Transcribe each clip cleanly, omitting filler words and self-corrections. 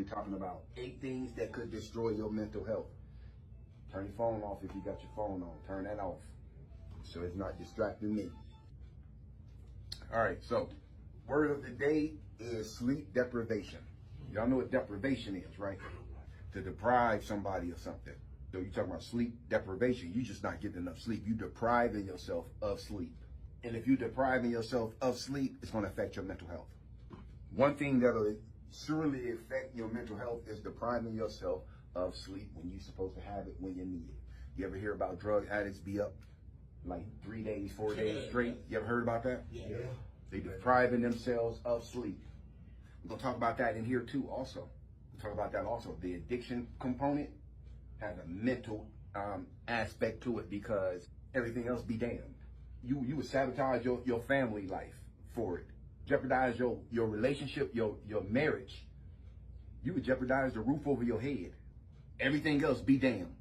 we're talking about 8 things that could destroy your mental health. Turn your phone off if you got your phone on. Turn that off so it's not distracting me. All right, so word of the day is sleep deprivation. Y'all know what deprivation is, right? To deprive somebody of something. So you talking about sleep deprivation, you just not getting enough sleep. You depriving yourself of sleep. And if you depriving yourself of sleep, it's going to affect your mental health. One thing that'll surely affect your mental health is depriving yourself of sleep when you're supposed to have it when you need it. You ever hear about drug addicts be up like 3 days, 4 days straight? You ever heard about that? Yeah. They depriving themselves of sleep. We're going to talk about that in here too also. We'll talk about that also. The addiction component has a mental aspect to it because everything else be damned. You would sabotage your family life for it. Jeopardize your relationship, your marriage. You would jeopardize the roof over your head. Everything else be damned.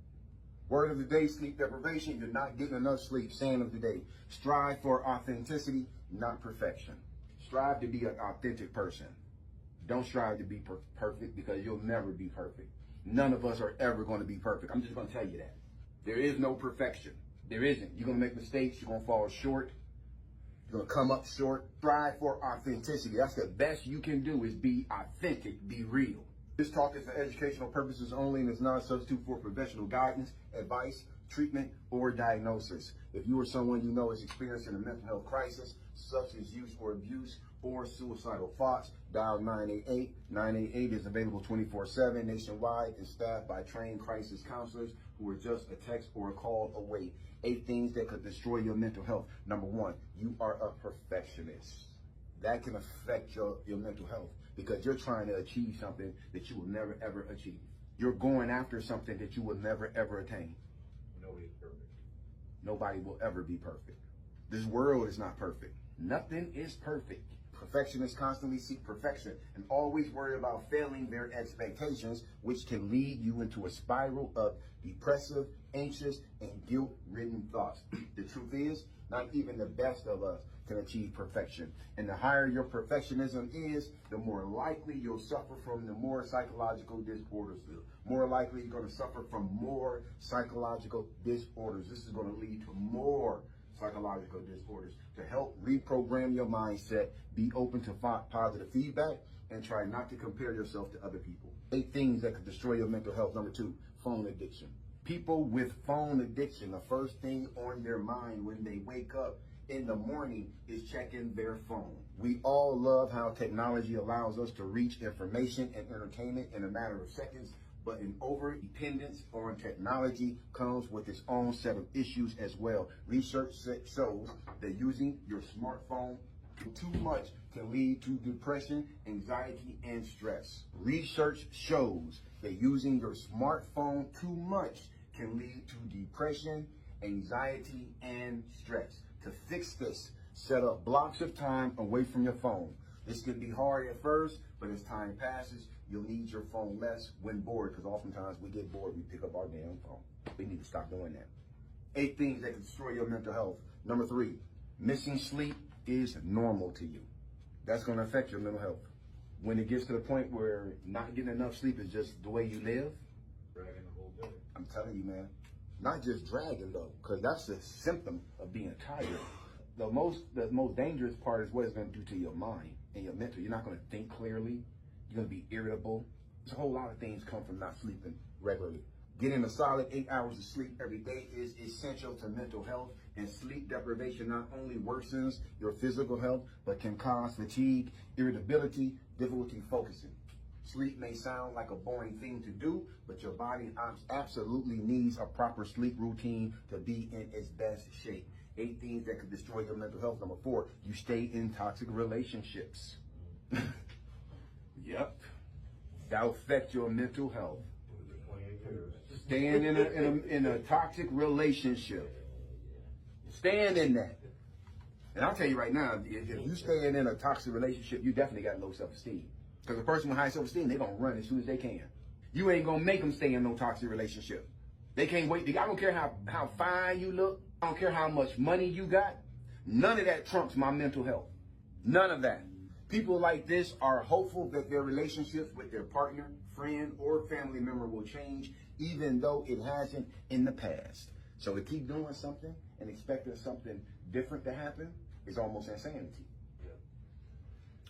Word of the day, sleep deprivation. You're not getting enough sleep. Saying of the day, strive for authenticity, not perfection. Strive to be an authentic person. Don't strive to be perfect because you'll never be perfect. None of us are ever going to be perfect. I'm just going to tell you that. There is no perfection. There isn't. You're going to make mistakes. You're going to fall short. You're going to come up short. Strive for authenticity. That's the best you can do is be authentic, be real. This talk is for educational purposes only and is not a substitute for professional guidance, advice, treatment, or diagnosis. If you or someone you know is experiencing a mental health crisis, substance use or abuse, or suicidal thoughts, dial 988. 988 is available 24/7 nationwide and staffed by trained crisis counselors who are just a text or a call away. 8 things that could destroy your mental health. Number 1, you are a perfectionist. That can affect your mental health because you're trying to achieve something that you will never, ever achieve. You're going after something that you will never, ever attain. Nobody's perfect. Nobody will ever be perfect. This world is not perfect. Nothing is perfect. Perfectionists constantly seek perfection and always worry about failing their expectations, which can lead you into a spiral of depressive, anxious, and guilt-ridden thoughts. The truth is, not even the best of us can achieve perfection. And the higher your perfectionism is, the more likely you'll suffer from the more psychological disorders. The more likely you're going to suffer from more psychological disorders. This is going to lead to more psychological disorders. To help reprogram your mindset, be open to positive feedback and try not to compare yourself to other people. 8 things that could destroy your mental health. Number 2, phone addiction. People with phone addiction, the first thing on their mind when they wake up in the morning is checking their phone. We all love how technology allows us to reach information and entertainment in a matter of seconds, but an over-dependence on technology comes with its own set of issues as well. Research shows that using your smartphone too much can lead to depression, anxiety, and stress. Research shows that using your smartphone too much can lead to depression, anxiety, and stress. To fix this, set up blocks of time away from your phone. This can be hard at first, but as time passes, you'll need your phone less when bored, because oftentimes we get bored, we pick up our damn phone. We need to stop doing that. 8 things that can destroy your mental health. Number 3, missing sleep is normal to you. That's going to affect your mental health. When it gets to the point where not getting enough sleep is just the way you live, Dragging the whole day. I'm telling you, man, not just dragging though, because that's a symptom of being tired. The most dangerous part is what it's going to do to your mind and your mental. You're not going to think clearly. You're going to be irritable. There's a whole lot of things come from not sleeping regularly. Getting a solid 8 hours of sleep every day is essential to mental health, and sleep deprivation not only worsens your physical health, but can cause fatigue, irritability, difficulty focusing. Sleep may sound like a boring thing to do, but your body absolutely needs a proper sleep routine to be in its best shape. 8 things that could destroy your mental health. Number 4, you stay in toxic relationships. Yep. That'll affect your mental health. Staying in a toxic relationship. Staying in that. And I'll tell you right now, if you staying in a toxic relationship, you definitely got low self-esteem. Because a person with high self-esteem, they're going to run as soon as they can. You ain't going to make them stay in no toxic relationship. They can't wait. I don't care how fine you look. I don't care how much money you got. None of that trumps my mental health. None of that. People like this are hopeful that their relationships with their partner, friend, or family member will change, even though it hasn't in the past. So to keep doing something and expecting something different to happen is almost insanity.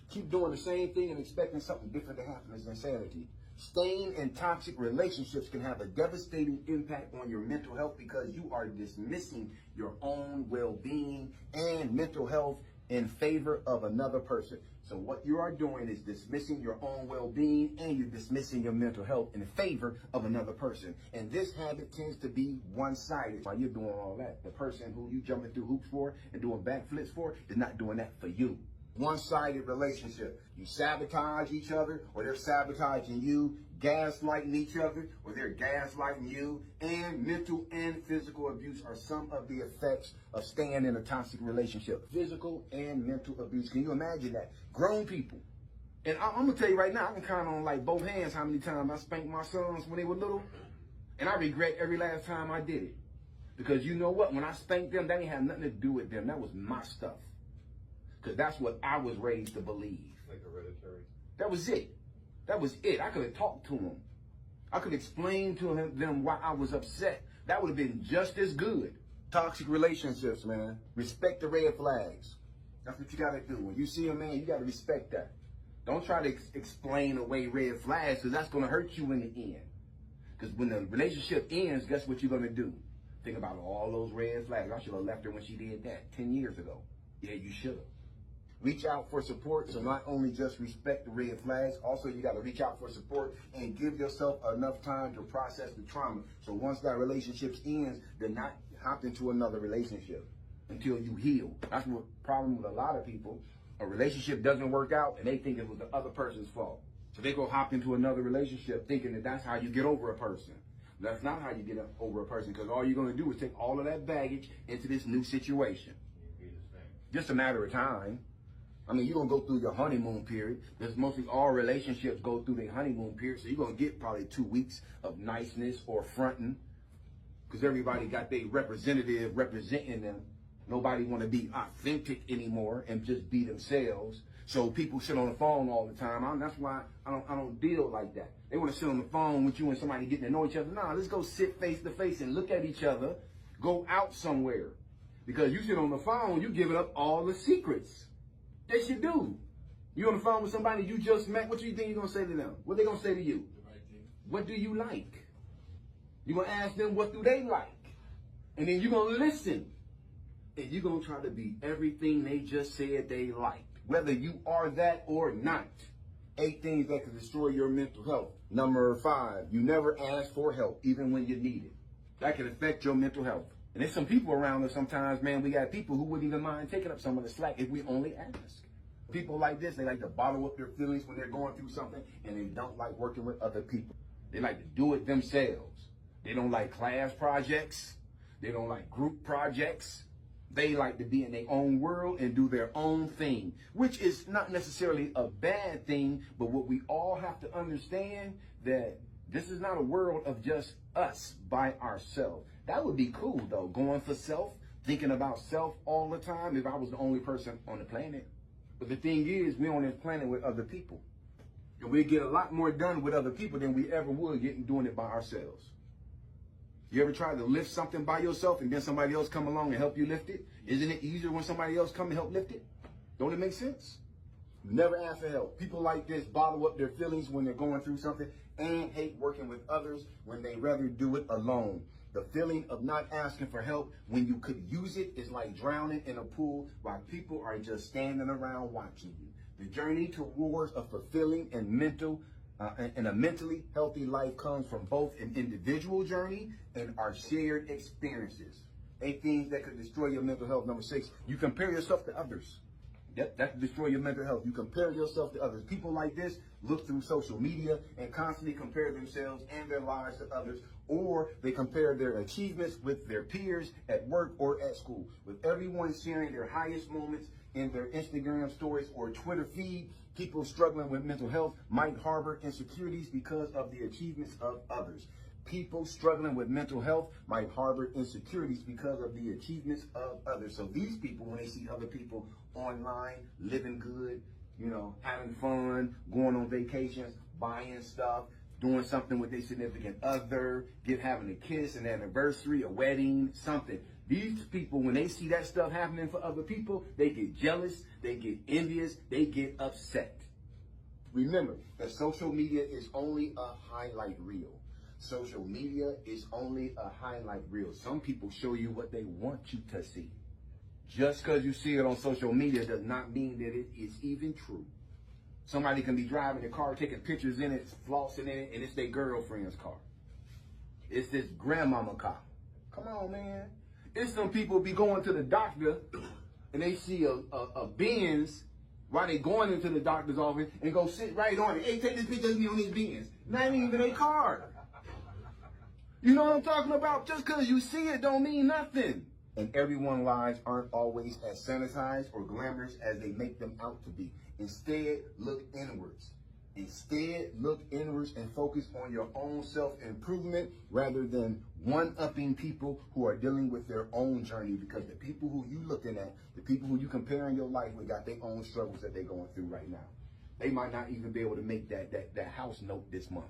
Keep doing the same thing and expecting something different to happen is insanity. Staying in toxic relationships can have a devastating impact on your mental health because you are dismissing your own well-being and mental health in favor of another person. So what you are doing is dismissing your own well-being and you're dismissing your mental health in favor of another person. And this habit tends to be one-sided. While you're doing all that, the person who you jumping through hoops for and doing backflips for is not doing that for you. One-sided relationship. You sabotage each other, or they're sabotaging you, gaslighting each other, or they're gaslighting you, and mental and physical abuse are some of the effects of staying in a toxic relationship. Physical and mental abuse. Can you imagine that? Grown people. And I'm gonna tell you right now, I can count on like both hands how many times I spanked my sons when they were little, and I regret every last time I did it. Because you know what? When I spanked them, that ain't had nothing to do with them. That was my stuff. Because that's what I was raised to believe. Like hereditary? That was it. That was it. I could have talked to them. I could explain to them why I was upset. That would have been just as good. Toxic relationships, man. Respect the red flags. That's what you got to do. When you see a man, you got to respect that. Don't try to explain away red flags because that's going to hurt you in the end. Because when the relationship ends, guess what you're going to do? Think about all those red flags. I should have left her when she did that 10 years ago. Yeah, you should have. Reach out for support. So not only just respect the red flags, also you got to reach out for support and give yourself enough time to process the trauma. So once that relationship ends, then not hop into another relationship until you heal. That's the problem with a lot of people. A relationship doesn't work out and they think it was the other person's fault. So they go hop into another relationship thinking that that's how you get over a person. That's not how you get over a person, because all you're going to do is take all of that baggage into this new situation. Just a matter of time. I mean, you're going to go through your honeymoon period. Because mostly all relationships go through their honeymoon period. So you're going to get probably 2 weeks of niceness or fronting. Because everybody got their representative representing them. Nobody want to be authentic anymore and just be themselves. So people sit on the phone all the time. That's why I don't deal like that. They want to sit on the phone with you and somebody getting to know each other. Nah, let's go sit face to face and look at each other. Go out somewhere. Because you sit on the phone, you giving up all the secrets. Yes, you do. You on the phone with somebody you just met, what do you think you're going to say to them? What they going to say to you? What do you like? You're going to ask them what do they like. And then you're going to listen. And you're going to try to be everything they just said they liked. Whether you are that or not. 8 things that can destroy your mental health. Number 5, you never ask for help, even when you need it. That can affect your mental health. And there's some people around us sometimes, man, we got people who wouldn't even mind taking up some of the slack if we only ask. People like this, they like to bottle up their feelings when they're going through something, and they don't like working with other people. They like to do it themselves. They don't like class projects. They don't like group projects. They like to be in their own world and do their own thing, which is not necessarily a bad thing, but what we all have to understand that this is not a world of just us by ourselves. That would be cool, though, going for self, thinking about self all the time if I was the only person on the planet. But the thing is, we're on this planet with other people. And we get a lot more done with other people than we ever would doing it by ourselves. You ever tried to lift something by yourself and then somebody else come along and help you lift it? Isn't it easier when somebody else come and help lift it? Don't it make sense? Never ask for help. People like this bottle up their feelings when they're going through something and hate working with others when they rather do it alone. The feeling of not asking for help when you could use it is like drowning in a pool while people are just standing around watching you. The journey towards a fulfilling and a mentally healthy life comes from both an individual journey and our shared experiences. 8 things that could destroy your mental health. Number 6, you compare yourself to others. Yep, that can destroy your mental health. You compare yourself to others. People like this look through social media and constantly compare themselves and their lives to others, or they compare their achievements with their peers at work or at school. With everyone sharing their highest moments in their Instagram stories or Twitter feed, people struggling with mental health might harbor insecurities because of the achievements of others. People struggling with mental health might harbor insecurities because of the achievements of others. So these people, when they see other people online, living good, you know, having fun, going on vacations, buying stuff, doing something with their significant other, having a kiss, an anniversary, a wedding, something. These people, when they see that stuff happening for other people, they get jealous, they get envious, they get upset. Remember that social media is only a highlight reel. Social media is only a highlight reel. Some people show you what they want you to see. Just because you see it on social media does not mean that it is even true. Somebody can be driving a car, taking pictures in it, flossing in it, and it's their girlfriend's car. It's this grandmama car. Come on, man. It's some people be going to the doctor and they see a Benz while they going into the doctor's office and go sit right on it. Hey, take this picture of me on this Benz. Not even a car. You know what I'm talking about? Just because you see it don't mean nothing. And everyone's lives aren't always as sanitized or glamorous as they make them out to be. Instead, look inwards. Instead, look inwards and focus on your own self-improvement rather than one-upping people who are dealing with their own journey, because the people who you looking at, the people who you comparing your life with got their own struggles that they're going through right now. They might not even be able to make that house note this month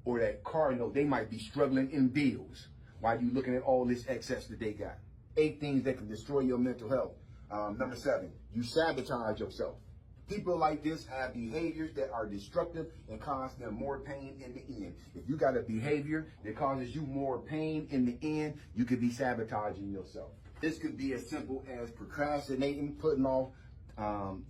or that car note. They might be struggling in bills while you looking at all this excess that they got. 8 things that can destroy your mental health. Number 7, you sabotage yourself. People like this have behaviors that are destructive and cause them more pain in the end. If you got a behavior that causes you more pain in the end, you could be sabotaging yourself. This could be as simple as procrastinating, putting off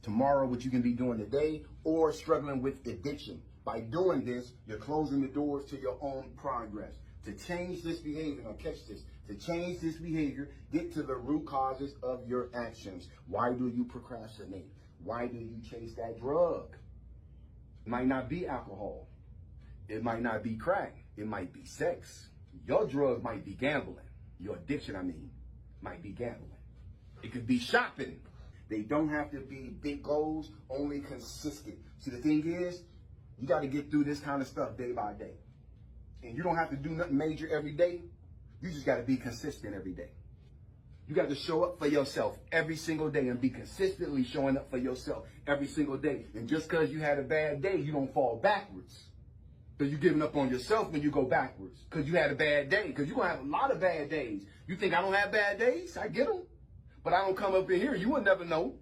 tomorrow what you can be doing today, or struggling with addiction. By doing this, you're closing the doors to your own progress. To change this behavior, now catch this, to change this behavior, get to the root causes of your actions. Why do you procrastinate? Why do you chase that drug? It might not be alcohol. It might not be crack. It might be sex. Your drug might be gambling. Your addiction, might be gambling. It could be shopping. They don't have to be big goals, only consistent. See, the thing is, you got to get through this kind of stuff day by day. And you don't have to do nothing major every day. You just got to be consistent every day. You got to show up for yourself every single day and be consistently showing up for yourself every single day. And just because you had a bad day, you don't fall backwards. Because you're giving up on yourself when you go backwards. Because you had a bad day. Because you're going to have a lot of bad days. You think I don't have bad days? I get them. But I don't come up in here. You would never know.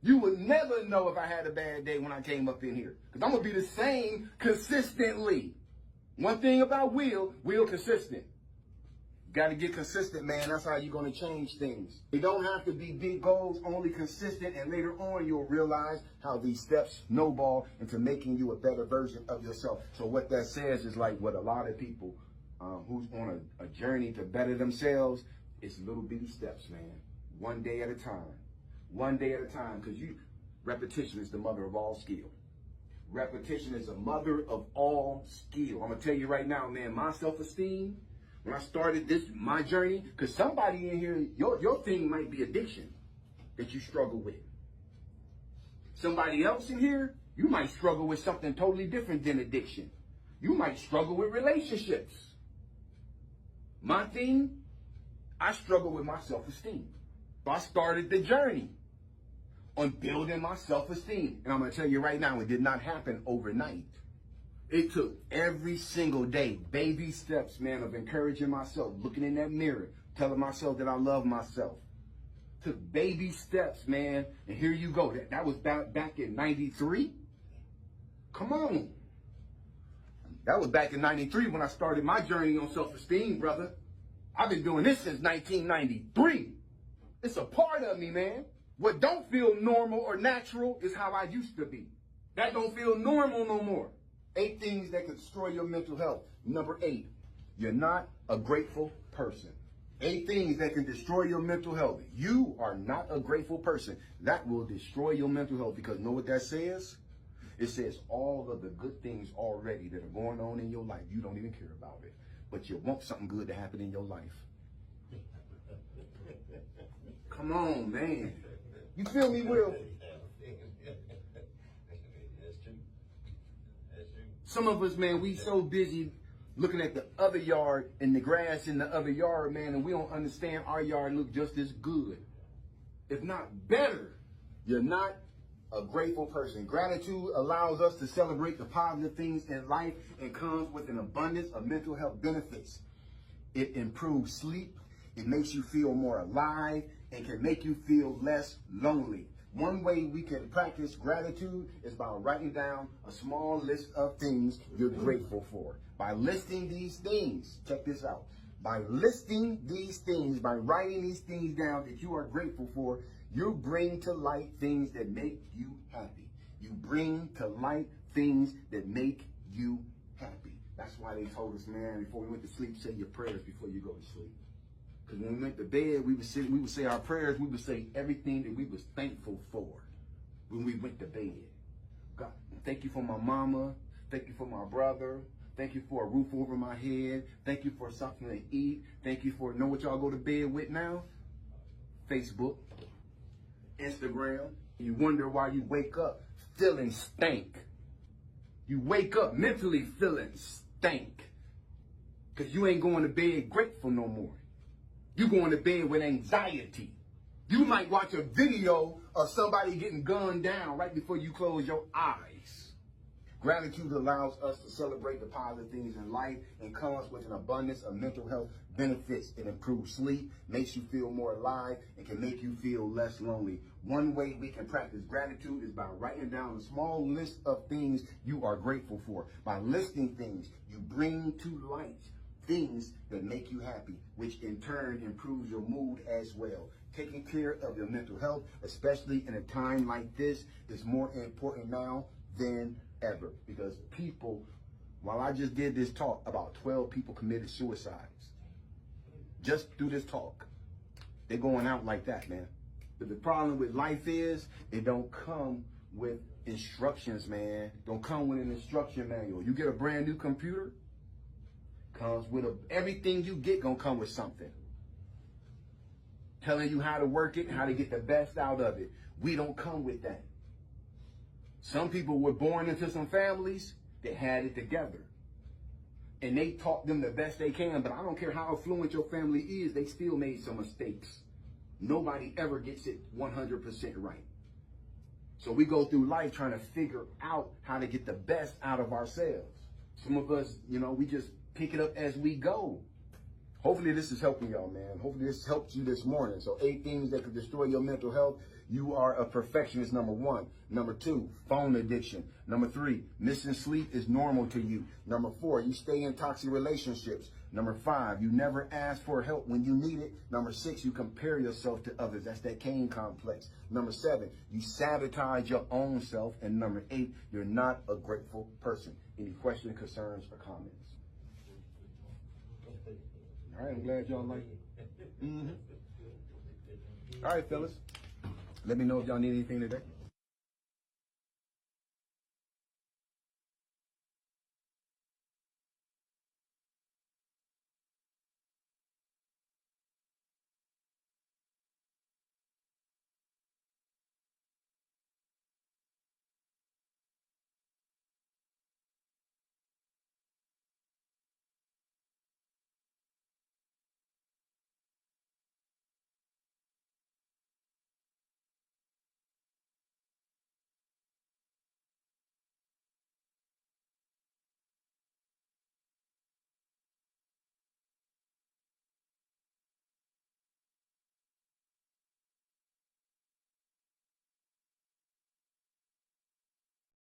You would never know if I had a bad day when I came up in here. Because I'm going to be the same consistently. One thing about Will consistent. Got to get consistent, man. That's how you're going to change things. They don't have to be big goals, only consistent. And later on, you'll realize how these steps snowball into making you a better version of yourself. So what that says is like what a lot of people who's on a journey to better themselves, it's little bitty steps, man. One day at a time. One day at a time. Because repetition is the mother of all skill. Repetition is the mother of all skill. I'm going to tell you right now, man, my self-esteem, when I started my journey, because somebody in here, your thing might be addiction that you struggle with. Somebody else in here, you might struggle with something totally different than addiction. You might struggle with relationships. My thing, I struggle with my self-esteem. So I started the journey on building my self-esteem. And I'm going to tell you right now, it did not happen overnight. It took every single day, baby steps, man, of encouraging myself, looking in that mirror, telling myself that I love myself. Took baby steps, man, and here you go. That was back in 93. Come on. That was back in 93 when I started my journey on self-esteem, brother. I've been doing this since 1993. It's a part of me, man. What don't feel normal or natural is how I used to be. That don't feel normal no more. 8 things that could destroy your mental health. Number 8, you're not a grateful person. 8 things that can destroy your mental health. You are not a grateful person. That will destroy your mental health, because know what that says? It says all of the good things already that are going on in your life, you don't even care about it. But you want something good to happen in your life. Come on, man. You feel me, Will? Some of us, man, we so busy looking at the other yard and the grass in the other yard, man, and we don't understand our yard look just as good, if not better. You're not a grateful person. Gratitude allows us to celebrate the positive things in life and comes with an abundance of mental health benefits. It improves sleep. It makes you feel more alive and can make you feel less lonely. One way we can practice gratitude is by writing down a small list of things you're grateful for. By listing these things, check this out. By listing these things, by writing these things down that you are grateful for, you bring to light things that make you happy. You bring to light things that make you happy. That's why they told us, man, before we went to sleep, say your prayers before you go to sleep. Because when we went to bed, we would say our prayers, we would say everything that we was thankful for when we went to bed. God, thank you for my mama. Thank you for my brother. Thank you for a roof over my head. Thank you for something to eat. Thank you for, know what y'all go to bed with now? Facebook, Instagram. You wonder why you wake up feeling stank. You wake up mentally feeling stank. Because you ain't going to bed grateful no more. You going to bed with anxiety. You might watch a video of somebody getting gunned down right before you close your eyes. Gratitude allows us to celebrate the positive things in life and comes with an abundance of mental health benefits. It improves sleep, makes you feel more alive, and can make you feel less lonely. One way we can practice gratitude is by writing down a small list of things you are grateful for. By listing things, you bring to light things that make you happy, which in turn improves your mood as well. Taking care of your mental health, especially in a time like this, is more important now than ever. Because people, while I just did this talk, about 12 people committed suicides. Just through this talk. They're going out like that, man. But the problem with life is, it don't come with instructions, man. Don't come with an instruction manual. You get a brand new computer, comes with everything you get gonna come with something. Telling you how to work it, how to get the best out of it. We don't come with that. Some people were born into some families that had it together. And they taught them the best they can, but I don't care how affluent your family is, they still made some mistakes. Nobody ever gets it 100% right. So we go through life trying to figure out how to get the best out of ourselves. Some of us, we just pick it up as we go. Hopefully this is helping y'all, man. Hopefully this helped you this morning. So 8 things that could destroy your mental health. You are a perfectionist, number 1. Number 2, phone addiction. Number 3, missing sleep is normal to you. Number 4, you stay in toxic relationships. Number 5, you never ask for help when you need it. Number 6, you compare yourself to others. That's that Cain complex. Number 7, you sabotage your own self. And number 8, you're not a grateful person. Any questions, concerns, or comments? All right, I'm glad y'all like it. All right, fellas. Let me know if y'all need anything today.